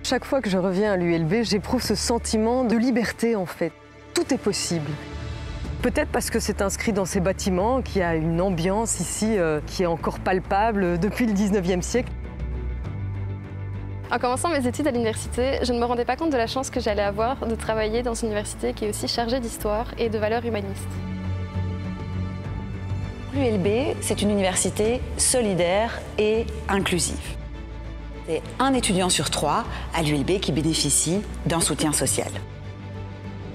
Chaque fois que je reviens à l'ULB, j'éprouve ce sentiment de liberté en fait. Tout est possible. Peut-être parce que c'est inscrit dans ces bâtiments, qu'il y a une ambiance ici qui est encore palpable depuis le 19e siècle. En commençant mes études à l'université, je ne me rendais pas compte de la chance que j'allais avoir de travailler dans une université qui est aussi chargée d'histoire et de valeurs humanistes. L'ULB, c'est une université solidaire et inclusive. C'est un étudiant sur 3 à l'ULB qui bénéficie d'un soutien social.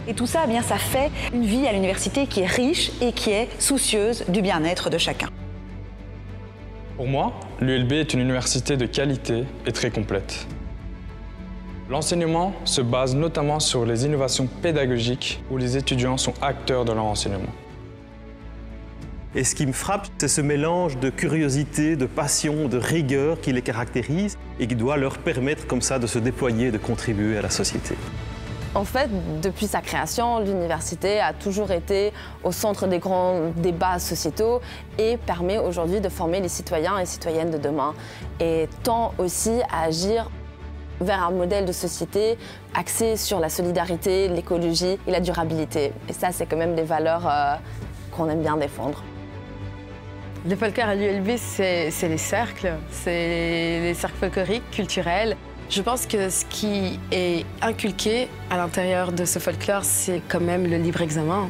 Et tout ça, eh bien, ça fait une vie à l'université qui est riche et qui est soucieuse du bien-être de chacun. Pour moi, l'ULB est une université de qualité et très complète. L'enseignement se base notamment sur les innovations pédagogiques où les étudiants sont acteurs de leur enseignement. Et ce qui me frappe, c'est ce mélange de curiosité, de passion, de rigueur qui les caractérise et qui doit leur permettre comme ça de se déployer et de contribuer à la société. En fait, depuis sa création, l'université a toujours été au centre des grands débats sociétaux et permet aujourd'hui de former les citoyens et citoyennes de demain et tend aussi à agir vers un modèle de société axé sur la solidarité, l'écologie et la durabilité. Et ça, c'est quand même des valeurs qu'on aime bien défendre. Les folklores à l'ULB, c'est les cercles folkloriques, culturels. Je pense que ce qui est inculqué à l'intérieur de ce folklore, c'est quand même le libre examen.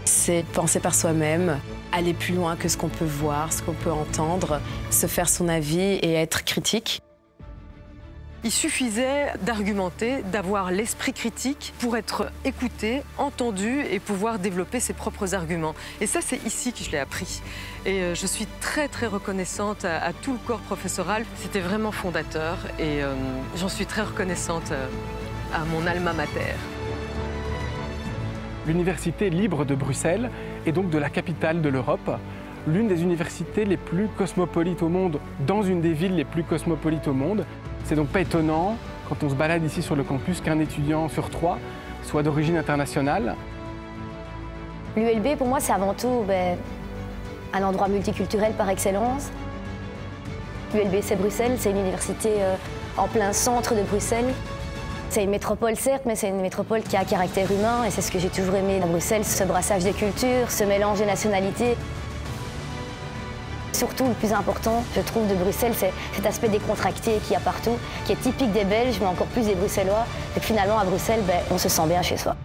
C'est penser par soi-même, aller plus loin que ce qu'on peut voir, ce qu'on peut entendre, se faire son avis et être critique. Il suffisait d'argumenter, d'avoir l'esprit critique pour être écouté, entendu et pouvoir développer ses propres arguments. Et ça, c'est ici que je l'ai appris. Et je suis très, très reconnaissante à tout le corps professoral. C'était vraiment fondateur et j'en suis très reconnaissante à mon alma mater. L'Université libre de Bruxelles est donc de la capitale de l'Europe, l'une des universités les plus cosmopolites au monde, dans une des villes les plus cosmopolites au monde. C'est donc pas étonnant, quand on se balade ici sur le campus, qu'un étudiant sur 3 soit d'origine internationale. L'ULB, pour moi, c'est avant tout un endroit multiculturel par excellence. L'ULB, c'est Bruxelles, c'est une université en plein centre de Bruxelles. C'est une métropole, certes, mais c'est une métropole qui a un caractère humain, et c'est ce que j'ai toujours aimé à Bruxelles, ce brassage des cultures, ce mélange des nationalités. Surtout, le plus important, je trouve, de Bruxelles, c'est cet aspect décontracté qu'il y a partout, qui est typique des Belges, mais encore plus des Bruxellois. Et finalement, à Bruxelles, on se sent bien chez soi.